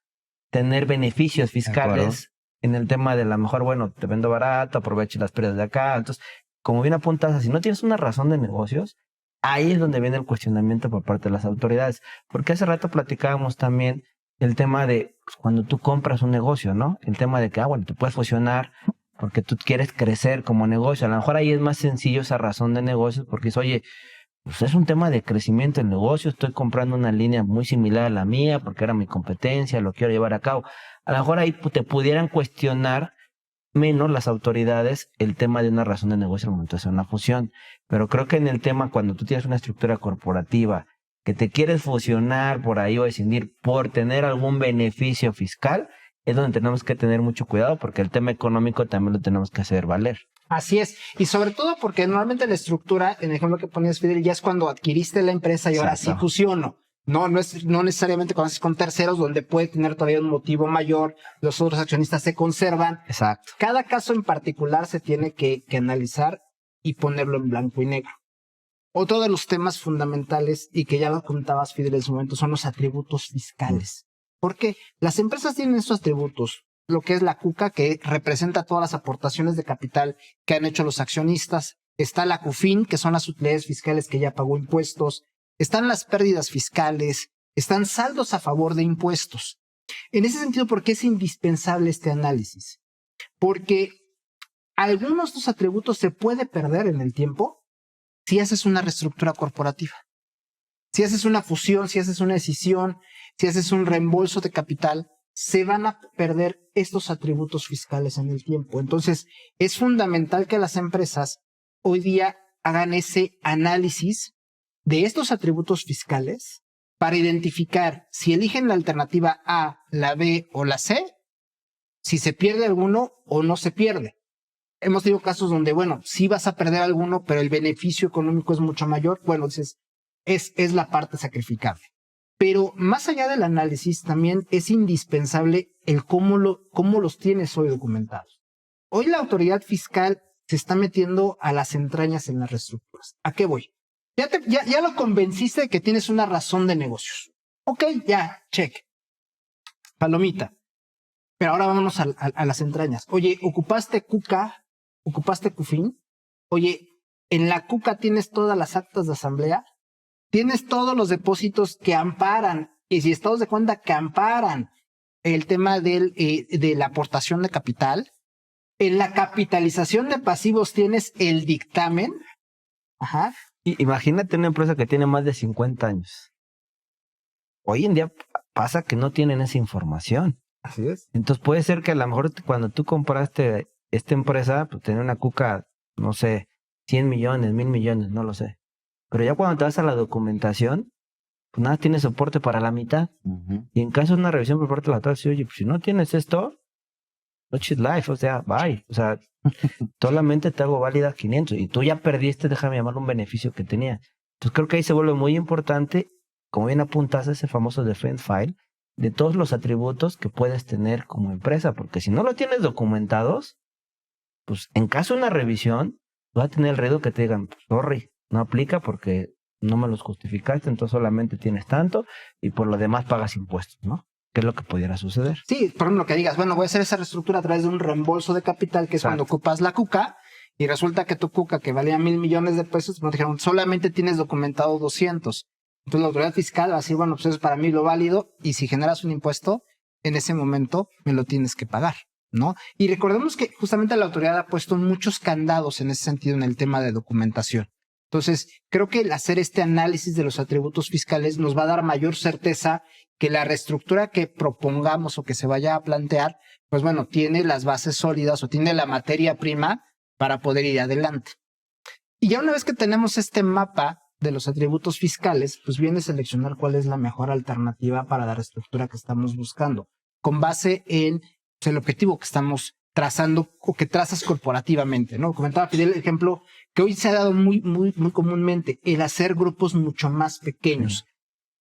Speaker 2: tener beneficios fiscales en el tema de a lo mejor, bueno, te vendo barato, aprovecho las pérdidas de acá. Entonces, como bien apuntas, si no tienes una razón de negocios, ahí es donde viene el cuestionamiento por parte de las autoridades. Porque hace rato platicábamos también el tema de pues, cuando tú compras un negocio, ¿no? El tema de que, bueno, te puedes fusionar porque tú quieres crecer como negocio. A lo mejor ahí es más sencillo esa razón de negocios porque es, oye, pues es un tema de crecimiento del negocio, estoy comprando una línea muy similar a la mía porque era mi competencia, lo quiero llevar a cabo. A lo mejor ahí te pudieran cuestionar menos las autoridades el tema de una razón de negocio al momento de hacer una fusión. Pero creo que en el tema cuando tú tienes una estructura corporativa que te quieres fusionar por ahí o escindir por tener algún beneficio fiscal, es donde tenemos que tener mucho cuidado porque el tema económico también lo tenemos que hacer valer.
Speaker 8: Así es, y sobre todo porque normalmente la estructura, en el ejemplo que ponías, Fidel, ya es cuando adquiriste la empresa y ahora sí fusiono. No necesariamente cuando haces con terceros, donde puede tener todavía un motivo mayor, los otros accionistas se conservan.
Speaker 2: Exacto.
Speaker 8: Cada caso en particular se tiene que analizar y ponerlo en blanco y negro. Otro de los temas fundamentales, y que ya lo comentabas, Fidel, en su momento, son los atributos fiscales. Porque las empresas tienen estos atributos, lo que es la CUCA, que representa todas las aportaciones de capital que han hecho los accionistas. Está la CUFIN, que son las utilidades fiscales que ya pagó impuestos. Están las pérdidas fiscales, están saldos a favor de impuestos. En ese sentido, ¿por qué es indispensable este análisis? Porque algunos de estos atributos se puede perder en el tiempo si haces una reestructura corporativa. Si haces una fusión, si haces una escisión, si haces un reembolso de capital, se van a perder estos atributos fiscales en el tiempo. Entonces, es fundamental que las empresas hoy día hagan ese análisis de estos atributos fiscales para identificar si eligen la alternativa A, la B o la C, si se pierde alguno o no se pierde. Hemos tenido casos donde, bueno, sí vas a perder alguno, pero el beneficio económico es mucho mayor. Bueno, dices, es la parte sacrificable. Pero más allá del análisis, también es indispensable el cómo los tienes hoy documentados. Hoy la autoridad fiscal se está metiendo a las entrañas en las reestructuras. ¿A qué voy? Ya lo convenciste de que tienes una razón de negocios. Ok, ya, check. Palomita. Pero ahora vámonos a las entrañas. Oye, ¿ocupaste CUCA? ¿Ocupaste CUFIN? Oye, ¿en la CUCA tienes todas las actas de asamblea? ¿Tienes todos los depósitos que amparan? Y si estados de cuenta que amparan el tema de la aportación de capital. En la capitalización de pasivos tienes el dictamen. Ajá.
Speaker 2: Imagínate una empresa que tiene más de 50 años. Hoy en día pasa que no tienen esa información.
Speaker 8: Así es.
Speaker 2: Entonces puede ser que a lo mejor cuando tú compraste esta empresa, pues tenía una CUCA, no sé, 100 millones, 1000 millones, no lo sé. Pero ya cuando te vas a la documentación, pues nada tiene soporte para la mitad. Y en caso de una revisión por parte de la autoridad, oye, pues si no tienes esto, no shit life, o sea, bye. O sea, solamente te hago válida 500 y tú ya perdiste, déjame llamarlo un beneficio que tenía. Entonces creo que ahí se vuelve muy importante, como bien apuntas, ese famoso defense file, de todos los atributos que puedes tener como empresa, porque si no lo tienes documentados, pues en caso de una revisión, vas a tener el riesgo que te digan, sorry, no aplica porque no me los justificaste, entonces solamente tienes tanto y por lo demás pagas impuestos, ¿no? ¿Qué es lo que pudiera suceder?
Speaker 8: Sí, por ejemplo, que digas, bueno, voy a hacer esa reestructura a través de un reembolso de capital, que es cuando ocupas la CUCA, y resulta que tu CUCA, que valía 1,000 millones de pesos, me dijeron, solamente tienes documentado 200. Entonces la autoridad fiscal va a decir, bueno, pues eso es para mí lo válido, y si generas un impuesto, en ese momento me lo tienes que pagar, ¿no? Y recordemos que justamente la autoridad ha puesto muchos candados en ese sentido en el tema de documentación. Entonces, creo que el hacer este análisis de los atributos fiscales nos va a dar mayor certeza que la reestructura que propongamos o que se vaya a plantear, pues bueno, tiene las bases sólidas o tiene la materia prima para poder ir adelante. Y ya una vez que tenemos este mapa de los atributos fiscales, pues viene a seleccionar cuál es la mejor alternativa para la reestructura que estamos buscando, con base en pues, el objetivo que estamos trazando o que trazas corporativamente, ¿no? Comentaba Fidel el ejemplo que hoy se ha dado muy comúnmente, el hacer grupos mucho más pequeños.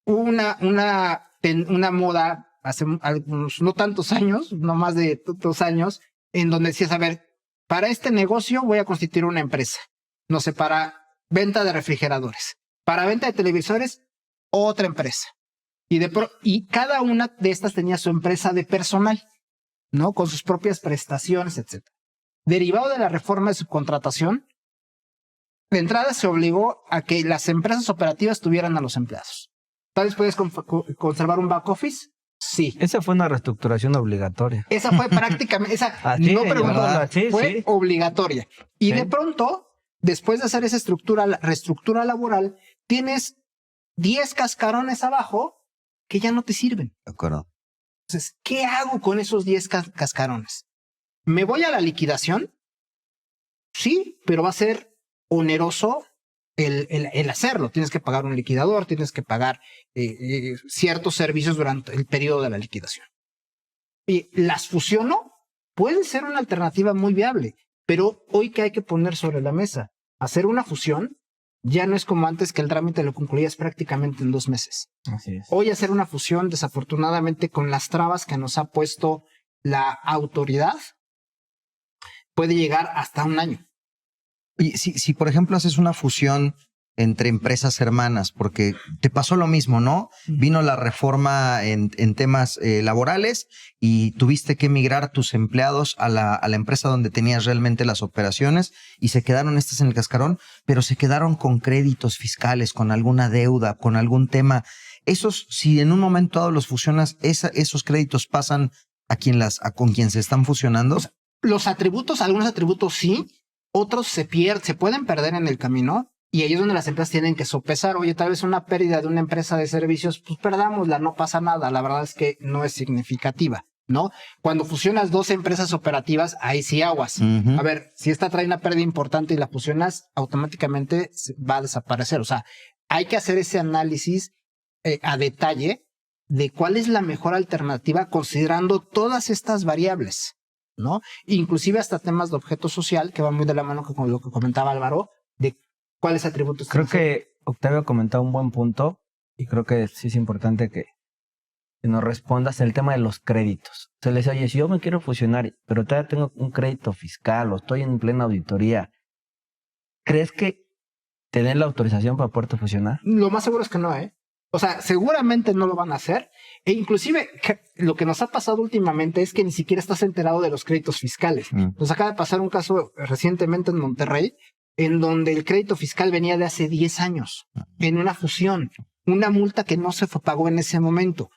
Speaker 8: Hubo una moda hace algunos, no tantos años, no más de 2 años, en donde decías, a ver, para este negocio voy a constituir una empresa, no sé, para venta de refrigeradores, para venta de televisores, otra empresa. Y cada una de estas tenía su empresa de personal, ¿no? Con sus propias prestaciones, etc. Derivado de la reforma de subcontratación, de entrada se obligó a que las empresas operativas tuvieran a los empleados. ¿Tal vez puedes conservar un back office? Sí.
Speaker 2: Esa fue una reestructuración obligatoria.
Speaker 8: Esa fue prácticamente, no preguntó, fue obligatoria. Y de pronto, después de hacer esa reestructura laboral, tienes 10 cascarones abajo que ya no te sirven.
Speaker 1: De acuerdo.
Speaker 8: Entonces, ¿qué hago con esos 10 cascarones? ¿Me voy a la liquidación? Sí, pero va a ser oneroso el hacerlo. Tienes que pagar un liquidador, tienes que pagar ciertos servicios durante el periodo de la liquidación. Y las fusiono, puede ser una alternativa muy viable, pero hoy ¿qué hay que poner sobre la mesa? Hacer una fusión ya no es como antes, que el trámite lo concluías prácticamente en 2 meses.
Speaker 2: Así es.
Speaker 8: Hoy hacer una fusión, desafortunadamente, con las trabas que nos ha puesto la autoridad, puede llegar hasta 1 año.
Speaker 1: Y si por ejemplo haces una fusión entre empresas hermanas, porque te pasó lo mismo, ¿no? Vino la reforma en temas laborales y tuviste que migrar tus empleados a la empresa donde tenías realmente las operaciones y se quedaron estas en el cascarón, pero se quedaron con créditos fiscales, con alguna deuda, con algún tema. Esos, si en un momento dado los fusionas, esos créditos pasan con quien se están fusionando.
Speaker 8: Los atributos, algunos atributos sí, otros se pueden perder en el camino. Y ahí es donde las empresas tienen que sopesar. Oye, tal vez una pérdida de una empresa de servicios, pues perdámosla, no pasa nada. La verdad es que no es significativa, ¿no? Cuando fusionas 2 empresas operativas, ahí sí aguas. A ver, si esta trae una pérdida importante y la fusionas, automáticamente va a desaparecer. O sea, hay que hacer ese análisis a detalle de cuál es la mejor alternativa considerando todas estas variables, ¿no? Inclusive hasta temas de objeto social, que va muy de la mano con lo que comentaba Álvaro, de ¿cuáles atributos?
Speaker 2: Creo que Octavio ha comentado un buen punto y creo que sí es importante que nos respondas el tema de los créditos. Se le dice, oye, si yo me quiero fusionar, pero todavía tengo un crédito fiscal o estoy en plena auditoría, ¿crees que te den la autorización para poderte fusionar?
Speaker 8: Lo más seguro es que no, ¿eh? O sea, seguramente no lo van a hacer. E inclusive lo que nos ha pasado últimamente es que ni siquiera estás enterado de los créditos fiscales. Nos acaba de pasar un caso recientemente en Monterrey, en donde el crédito fiscal venía de hace 10 años, en una fusión, una multa que no se pagó en ese momento.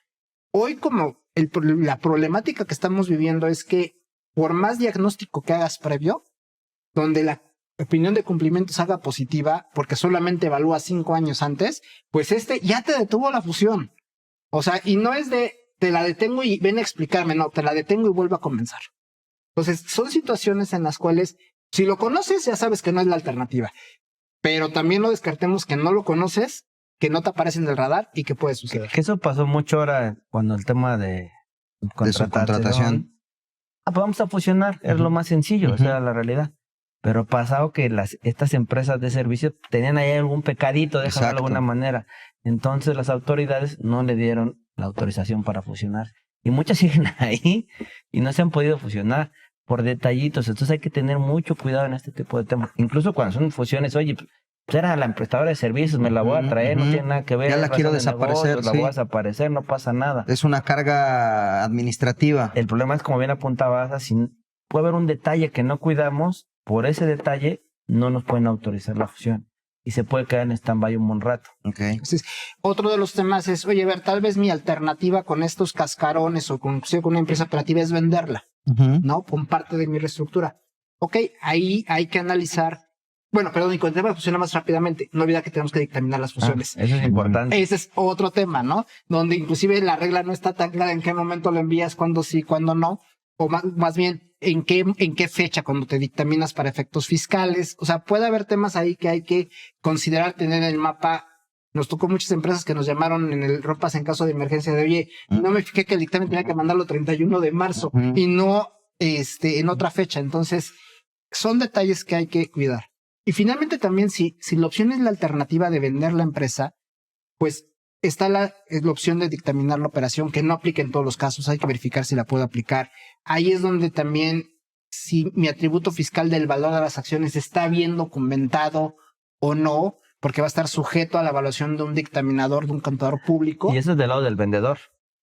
Speaker 8: Hoy, como la problemática que estamos viviendo es que por más diagnóstico que hagas previo, donde la opinión de cumplimiento se haga positiva, porque solamente evalúa 5 años antes, pues ya te detuvo la fusión. O sea, y no es de, te la detengo y ven a explicarme, no, te la detengo y vuelvo a comenzar. Entonces, son situaciones en las cuales si lo conoces, ya sabes que no es la alternativa. Pero también no descartemos que no lo conoces, que no te aparece en el radar y que puede suceder.
Speaker 2: Que eso pasó mucho ahora cuando el tema de
Speaker 1: subcontratación.
Speaker 2: Pues vamos a fusionar, es lo más sencillo, esa era la realidad. Pero pasado que estas empresas de servicios tenían ahí algún pecadito, déjalo de alguna manera. Entonces las autoridades no le dieron la autorización para fusionar. Y muchas siguen ahí y no se han podido fusionar por detallitos. Entonces hay que tener mucho cuidado en este tipo de temas. Incluso cuando son fusiones, oye, pues era la prestadora de servicios, me la voy a traer, no tiene nada que ver.
Speaker 1: Ya la
Speaker 2: razón
Speaker 1: quiero
Speaker 2: de
Speaker 1: desaparecer,
Speaker 2: negocios, la voy a desaparecer, no pasa nada.
Speaker 1: Es una carga administrativa.
Speaker 2: El problema es, como bien apuntabas, si puede haber un detalle que no cuidamos, por ese detalle no nos pueden autorizar la fusión. Y se puede quedar en stand-by un buen rato.
Speaker 1: Okay.
Speaker 8: Entonces, otro de los temas es, oye, a ver, tal vez mi alternativa con estos cascarones o con una empresa operativa es venderla, ¿no? Con parte de mi reestructura. Ok, ahí hay que analizar. Bueno, perdón, y con el tema de fusión más rápidamente, no olvida que tenemos que dictaminar las fusiones.
Speaker 2: Eso es importante.
Speaker 8: Ese es otro tema, ¿no? Donde inclusive la regla no está tan clara en qué momento lo envías, cuándo sí, cuándo no. O más bien, en qué fecha cuando te dictaminas para efectos fiscales. O sea, puede haber temas ahí que hay que considerar tener en el mapa. Nos tocó muchas empresas que nos llamaron en el ROPAS en caso de emergencia de, oye, no me fijé que el dictamen tenía que mandarlo 31 de marzo y no en otra fecha. Entonces, son detalles que hay que cuidar. Y finalmente también, si la opción es la alternativa de vender la empresa, pues está la opción de dictaminar la operación, que no aplica en todos los casos, hay que verificar si la puedo aplicar. Ahí es donde también, si mi atributo fiscal del valor de las acciones está bien documentado o no, porque va a estar sujeto a la evaluación de un dictaminador, de un contador público.
Speaker 2: Y eso es del lado del vendedor.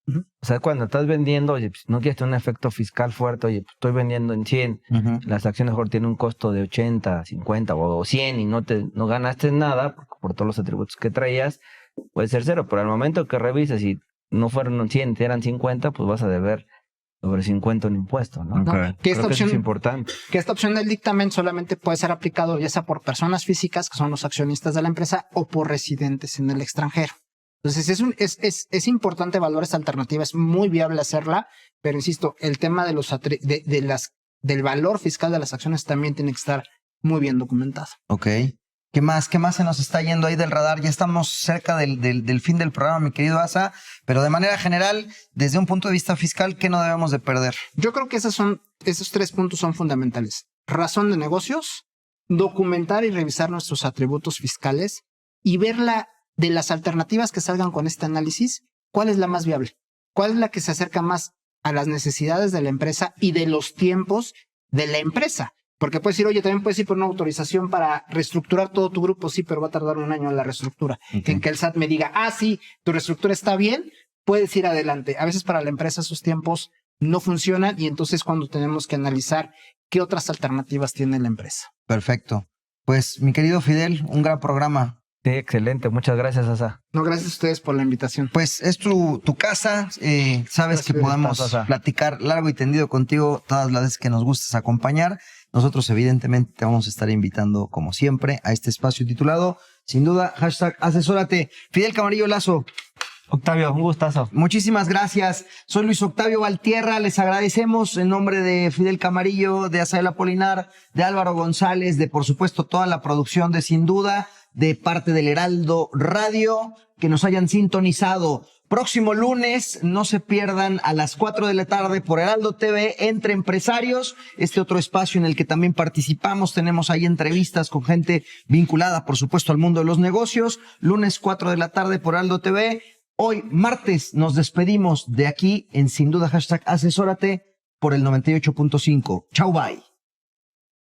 Speaker 2: O sea, cuando estás vendiendo, oye, pues, no quieres tener un efecto fiscal fuerte, oye, pues, estoy vendiendo en 100, las acciones mejor tienen un costo de 80, 50 o 100 y no ganaste nada por todos los atributos que traías, puede ser cero, pero al momento que revisas y no fueron 100, eran 50, pues vas a deber sobre 50 un impuesto, ¿no?
Speaker 8: Okay.
Speaker 2: Creo que eso es importante.
Speaker 8: Que esta opción del dictamen solamente puede ser aplicado ya sea por personas físicas, que son los accionistas de la empresa, o por residentes en el extranjero. Entonces es importante evaluar esta alternativa, es muy viable hacerla, pero insisto, el tema de del valor fiscal de las acciones también tiene que estar muy bien documentado.
Speaker 1: Ok. ¿Qué más se nos está yendo ahí del radar? Ya estamos cerca del fin del programa, mi querido Asa, pero de manera general, desde un punto de vista fiscal, ¿qué no debemos de perder?
Speaker 8: Yo creo que esos 3 puntos son fundamentales. Razón de negocios, documentar y revisar nuestros atributos fiscales y ver de las alternativas que salgan con este análisis, ¿cuál es la más viable? ¿Cuál es la que se acerca más a las necesidades de la empresa y de los tiempos de la empresa? Porque puedes decir, oye, también puedes ir por una autorización para reestructurar todo tu grupo, sí, pero va a tardar un año en la reestructura. En que el SAT me diga, sí, tu reestructura está bien, puedes ir adelante. A veces para la empresa esos tiempos no funcionan y entonces cuando tenemos que analizar qué otras alternativas tiene la empresa.
Speaker 1: Perfecto. Pues, mi querido Fidel, un gran programa.
Speaker 2: Sí, excelente. Muchas gracias, Asa.
Speaker 8: No, gracias a ustedes por la invitación.
Speaker 1: Pues es tu casa. Sabes que podemos platicar largo y tendido contigo todas las veces que nos gustes acompañar. Nosotros, evidentemente, te vamos a estar invitando, como siempre, a este espacio titulado, sin duda, #asesórate. Fidel Camarillo Lazo.
Speaker 2: Octavio, un gustazo.
Speaker 1: Muchísimas gracias. Soy Luis Octavio Valtierra. Les agradecemos en nombre de Fidel Camarillo, de Asael Apolinar, de Álvaro González, de, por supuesto, toda la producción de Sin Duda, de parte del Heraldo Radio, que nos hayan sintonizado. Próximo lunes, no se pierdan a las 4 de la tarde por Heraldo TV, Entre Empresarios, este otro espacio en el que también participamos. Tenemos ahí entrevistas con gente vinculada, por supuesto, al mundo de los negocios. Lunes 4 de la tarde por Heraldo TV. Hoy, martes, nos despedimos de aquí en Sin Duda, #asesórate por el 98.5. Chau, bye.